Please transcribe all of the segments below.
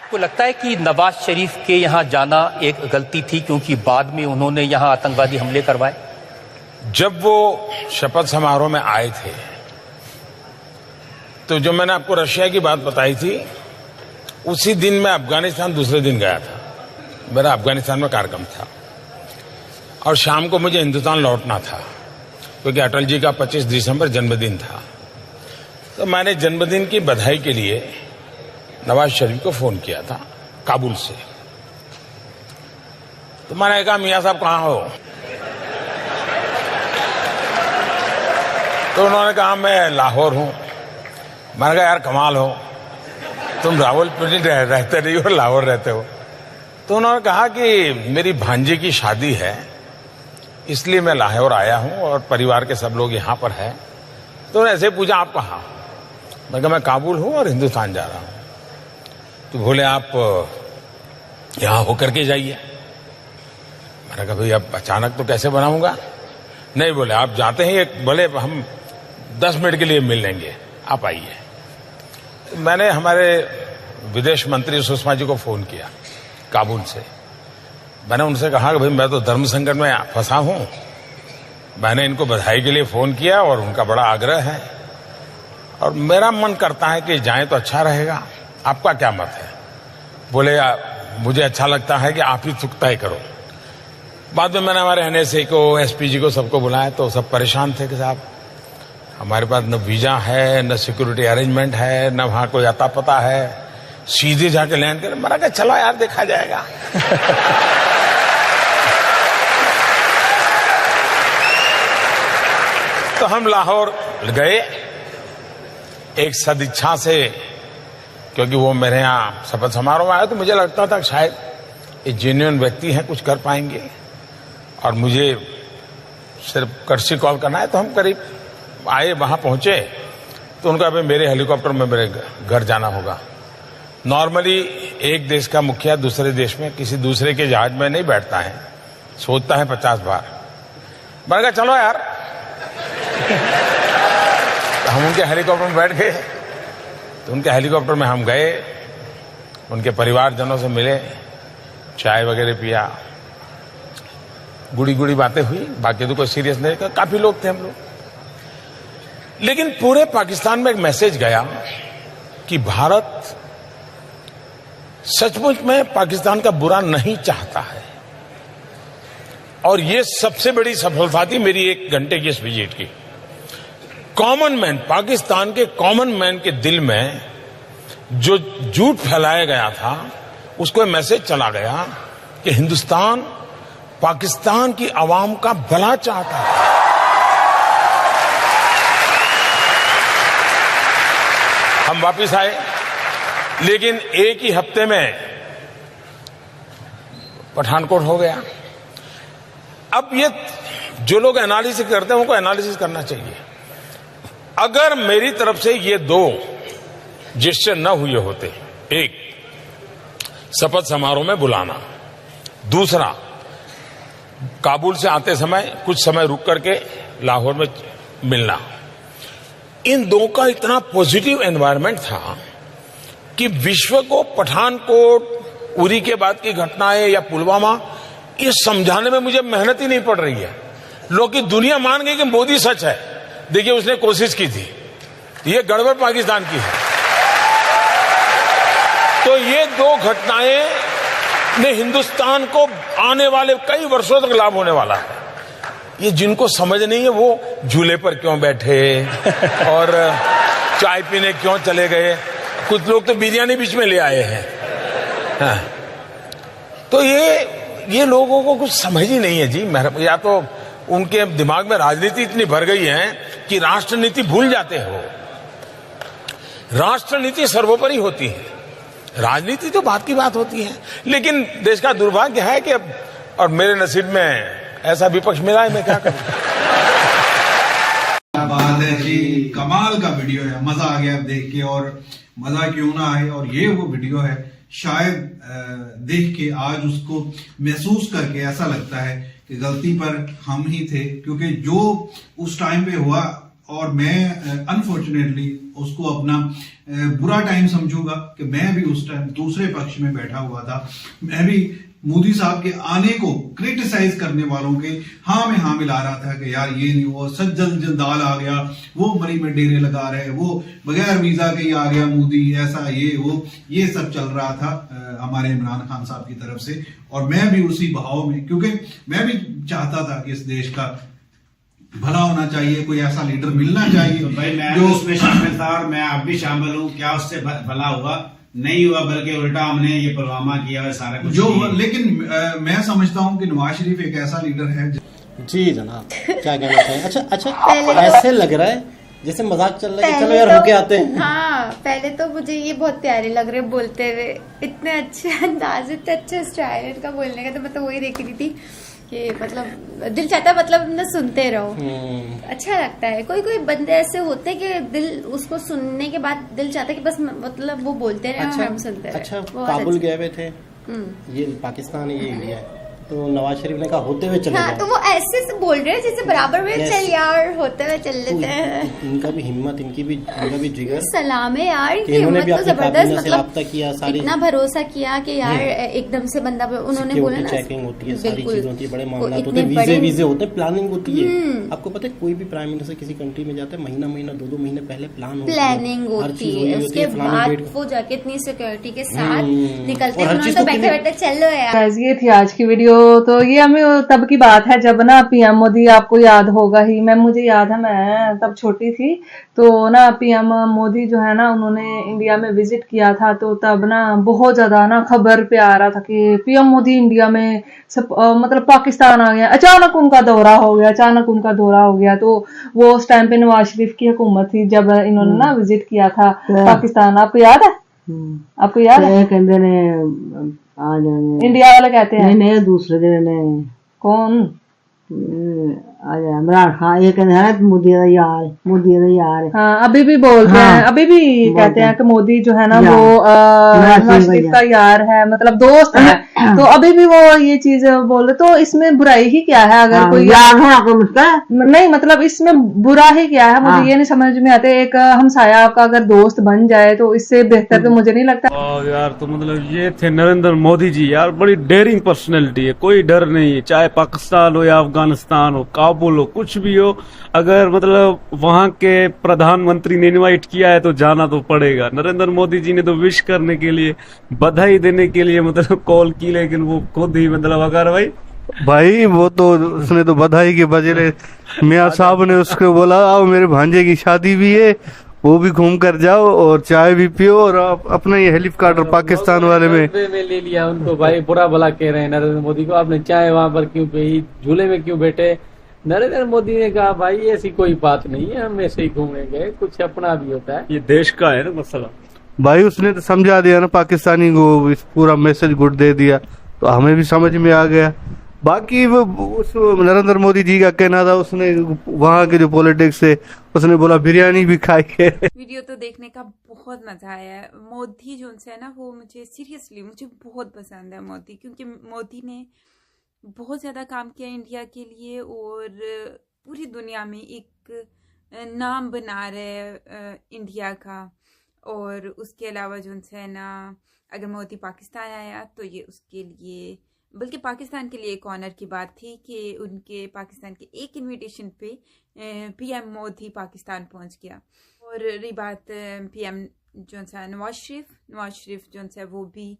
आपको लगता है कि नवाज शरीफ के यहाँ जाना एक गलती थी क्योंकि बाद में उन्होंने यहाँ आतंकवादी हमले करवाए? जब वो शपथ समारोह में आए थे तो जो मैंने आपको रशिया की बात बताई थी, उसी दिन मैं अफगानिस्तान दूसरे दिन गया था। मेरा अफगानिस्तान में कार्यक्रम था और शाम को मुझे हिंदुस्तान लौटना था क्योंकि अटल जी का 25 दिसंबर जन्मदिन था। तो मैंने जन्मदिन की बधाई के लिए नवाज शरीफ को फोन किया था काबुल से। तो मैंने कहा, मियां साहब कहाँ हो? तो उन्होंने कहा, मैं लाहौर हूं। मैंने कहा, यार कमाल हो, तुम रावलपिंडी रहते नहीं हो, लाहौर रहते हो। तो उन्होंने कहा कि मेरी भांजी की शादी है, इसलिए मैं लाहौर आया हूं और परिवार के सब लोग यहां पर है। तो ऐसे पूछा, आप कहाँ? मैं कहा, मैं काबुल हूं और हिंदुस्तान जा रहा हूं। तो बोले, आप यहां होकर के जाइए। मैंने कहा, भाई अब अचानक तो कैसे बनाऊंगा? नहीं, बोले आप जाते हैं, बोले हम 10 मिनट के लिए मिल लेंगे, आप आइए। तो मैंने हमारे विदेश मंत्री सुषमा जी को फोन किया काबुल से। मैंने उनसे कहा कि भाई मैं तो धर्म संकट में फंसा हूं। मैंने इनको बधाई के लिए फोन किया और उनका बड़ा आग्रह है और मेरा मन करता है कि जाएं तो अच्छा रहेगा, आपका क्या मत है? बोले, मुझे अच्छा लगता है कि आप ही तय करो। बाद में मैंने हमारे NSA को, SPG को, सबको बुलाया तो सब परेशान थे कि साहब हमारे पास न वीजा है, न सिक्योरिटी अरेंजमेंट है, न वहां कोई अता पता है, सीधे जाके लैंड कर। मैंने कहा, चलो यार देखा जाएगा। तो हम लाहौर गए एक सदिच्छा से, क्योंकि वो मेरे यहाँ शपथ समारोह में आया तो मुझे लगता था कि शायद ये जेन्युइन व्यक्ति हैं, कुछ कर पाएंगे और मुझे सिर्फ कर्सी कॉल करना है। तो हम करीब आए, वहां पहुंचे तो उनका भाई मेरे हेलीकॉप्टर में मेरे घर जाना होगा। नॉर्मली एक देश का मुखिया दूसरे देश में किसी दूसरे के जहाज में नहीं बैठता है, सोचता है 50 बार। मैंने कहा, चलो यार। तो हम उनके हेलीकॉप्टर में बैठ गए। तो उनके हेलीकॉप्टर में हम गए, उनके परिवारजनों से मिले, चाय वगैरह पिया, गुड़ी गुड़ी बातें हुई। बाकी तो कोई सीरियस नहीं था, काफी लोग थे हम लोग। लेकिन पूरे पाकिस्तान में एक मैसेज गया कि भारत सचमुच में पाकिस्तान का बुरा नहीं चाहता है और ये सबसे बड़ी सफलता थी मेरी 1 घंटे की इस विजिट की। कॉमन मैन, पाकिस्तान के कॉमन मैन के दिल में जो झूठ फैलाया गया था, उसको मैसेज चला गया कि हिंदुस्तान पाकिस्तान की आवाम का भला चाहता है। हम वापिस आए, लेकिन एक ही हफ्ते में पठानकोट हो गया। अब ये जो लोग एनालिसिस करते हैं उनको एनालिसिस करना चाहिए। अगर मेरी तरफ से ये 2 जेस्चर न हुए होते, एक शपथ समारोह में बुलाना, दूसरा काबुल से आते समय कुछ समय रुक करके लाहौर में मिलना, इन 2 का इतना पॉजिटिव एनवायरनमेंट था कि विश्व को पठानकोट, उरी के बाद की घटनाएं या पुलवामा, ये समझाने में मुझे मेहनत ही नहीं पड़ रही है। लोग की दुनिया मान गई कि मोदी सच है। देखिए, उसने कोशिश की थी, ये गड़बड़ पाकिस्तान की है। तो ये 2 घटनाएं ने हिंदुस्तान को आने वाले कई वर्षों तक लाभ होने वाला है। ये जिनको समझ नहीं है वो झूले पर क्यों बैठे और चाय पीने क्यों चले गए। कुछ लोग तो बिरयानी बीच में ले आए हैं। हाँ। तो ये लोगों को कुछ समझ ही नहीं है जी। या तो उनके दिमाग में राजनीति इतनी भर गई है कि राष्ट्रनीति भूल जाते हो। राष्ट्रनीति सर्वोपरि होती है, राजनीति तो बात की बात होती है। लेकिन देश का दुर्भाग्य है कि अब, और मेरे नसीब में ऐसा विपक्ष मिला है, मैं क्या करूं। क्या बात है जी, कमाल का वीडियो है, मजा आ गया देख के। और मजा क्यों ना आए, और ये वो वीडियो है शायद देख के आज उसको महसूस करके ऐसा लगता है कि गलती पर हम ही थे, क्योंकि जो उस टाइम पे हुआ और मैं अनफॉर्चुनेटली उसको अपना बुरा टाइम समझूंगा कि मैं भी उस टाइम दूसरे पक्ष में बैठा हुआ था। मैं भी मोदी साहब के आने को क्रिटिसाइज करने वालों के हाँ में हाँ मिला रहा था कि यार ये नहीं हुआ, सज्जन जंदाल आ गया, वो मरी में डेरे लगा रहे, वो बगैर वीजा के ही आ गया मोदी, ऐसा ये वो, ये सब चल रहा था हमारे इमरान खान साहब की तरफ से। और मैं भी उसी बहाव में, क्योंकि मैं भी चाहता था कि इस देश का भला होना चाहिए, कोई ऐसा लीडर मिलना चाहिए। तो भाई मैं जो उसमें शामिल था और मैं अब भी शामिल हूँ। क्या उससे भला हुआ? नहीं हुआ, बल्कि उल्टा हमने ये पुलवामा किया और सारा कुछ जो लेकिन मैं समझता हूँ कि नवाज शरीफ एक ऐसा लीडर है। जी जनाब, क्या कहना चाहिए? अच्छा ऐसे लग रहा है जैसे मजाक चल रहा है कि चलो यार होके आते हैं। हाँ, पहले तो मुझे ये बहुत प्यारे लग रहे बोलते हुए, इतने अच्छे अंदाज, इतने अच्छे स्टाइल इनका बोलने का। तो मैं तो वही देख रही थी कि मतलब दिल चाहता है मतलब न सुनते रहो, अच्छा लगता है। कोई कोई बंदे ऐसे होते हैं कि दिल उसको सुनने के बाद दिल चाहता है कि बस मतलब वो बोलते रहे और हम सुनते रहे। अच्छा, काबुल गए हुए थे, ये पाकिस्तान है, ये इंडिया है, तो नवाज शरीफ ने कहा होते हुए चले हाँ, तो वो ऐसे से बोल रहे हैं जैसे बराबर में चल यार, होते हुए चल लेते हैं। इनका भी हिम्मत, इनका भी जिगर, सलाम है यार, इन्होंने भी तो जबरदस्त, मतलब किया, सारी इतना भरोसा किया कि यार एकदम से बंदा, उन्होंने बोला ना चेकिंग होती है, सारी चीज होती है, बड़े मामला होते हैं, वीजे होते हैं, प्लानिंग होती है। आपको पता है कोई भी प्राइम मिनिस्टर किसी कंट्री में जाता है, महीना 2 महीने पहले प्लानिंग होती है, उसके बाद वो जाके इतनी सिक्योरिटी के साथ निकलते हैं। उन्होंने तो बैठे बैठे चलो यार। ये थी आज की वीडियो। तो ये हमें तब की बात है जब ना पीएम मोदी, आपको याद होगा ही, मुझे याद है, मैं तब छोटी थी, तो ना पीएम मोदी जो है ना उन्होंने इंडिया में विजिट किया था। तो तब ना बहुत ज्यादा ना खबर पे आ रहा था कि पीएम मोदी इंडिया में मतलब पाकिस्तान आ गया, अचानक उनका दौरा हो गया। तो वो उस टाइम पे नवाज शरीफ की हुकूमत थी जब इन्होंने ना विजिट किया था पाकिस्तान, आपको याद है? आपको याद है? कहते ने आ जाने, इंडिया वाले कहते हैं, नहीं दूसरे दिन ने कौन इमरान खान, ये कहते हैं मोदी का यार। हाँ, अभी भी बोलते हैं, अभी भी कहते हैं कि मोदी जो है ना वो नवाज शरीफ का यार है, मतलब दोस्त है। तो अभी भी वो ये चीज बोल रहे, तो इसमें बुराई ही क्या है? अगर कोई यार होना को नहीं, मतलब इसमें बुरा ही क्या है? मुझे ये नहीं समझ में आता। एक हमसाया आपका अगर दोस्त बन जाए तो इससे बेहतर तो मुझे नहीं लगता। यार तो मतलब ये थे नरेंद्र मोदी जी, यार बड़ी डेयरिंग पर्सनैलिटी है, कोई डर नहीं है, चाहे पाकिस्तान हो या अफगानिस्तान हो, काबुल हो, कुछ भी हो, अगर मतलब वहाँ के प्रधानमंत्री ने इनवाइट किया है तो जाना तो पड़ेगा। नरेंद्र मोदी जी ने तो विश करने के लिए, बधाई देने के लिए मतलब कॉल की, लेकिन वो खुद ही मतलब अगर भाई वो तो उसने तो बधाई के बजाय मियाँ साहब ने उसको बोला आओ मेरे भांजे की शादी भी है, वो भी घूम कर जाओ और चाय भी पियो, और अपना ये हेलीकॉप्टर पाकिस्तान वाले में ले लिया उनको। भाई बुरा भला कह रहे हैं नरेंद्र मोदी को, आपने चाय वहाँ पर क्यों पी, झूले में क्यों बैठे? नरेंद्र मोदी ने कहा भाई ऐसी कोई बात नहीं है, हम ऐसे ही घूमेंगे, कुछ अपना भी होता है, ये देश का है ना मसला। भाई उसने तो समझा दिया ना पाकिस्तानी को, पूरा मैसेज गुड दे दिया, तो हमें भी समझ में आ गया। बाकी वो उस नरेंद्र मोदी जी का कहना था, उसने वहाँ के जो पॉलिटिक्स है, उसने बोला बिरयानी भी खाई है। वीडियो तो देखने का बहुत मजा आया है। मोदी जो है ना, वो मुझे सीरियसली मुझे बहुत पसंद है मोदी, क्योंकि मोदी ने बहुत ज़्यादा काम किया इंडिया के लिए और पूरी दुनिया में एक नाम बना रहे इंडिया का। और उसके अलावा जो है ना, अगर मोदी पाकिस्तान आया तो ये उसके लिए, बल्कि पाकिस्तान के लिए एक ऑनर की बात थी कि उनके पाकिस्तान के एक इनविटेशन पे पीएम मोदी पाकिस्तान पहुंच गया। और रही बात पीएम जो है नवाज शरीफ जो है वो भी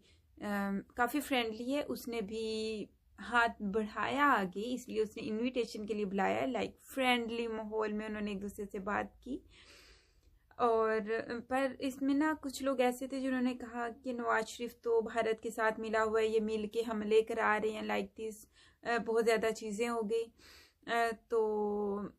काफ़ी फ्रेंडली है, उसने भी हाथ बढ़ाया आगे, इसलिए उसने इनविटेशन के लिए बुलाया। लाइक फ्रेंडली माहौल में उन्होंने एक दूसरे से बात की। और पर इसमें ना कुछ लोग ऐसे थे जिन्होंने कहा कि नवाज शरीफ तो भारत के साथ मिला हुआ है, ये मिल के हमले करा रहे हैं, लाइक दिस बहुत ज़्यादा चीज़ें हो गई। तो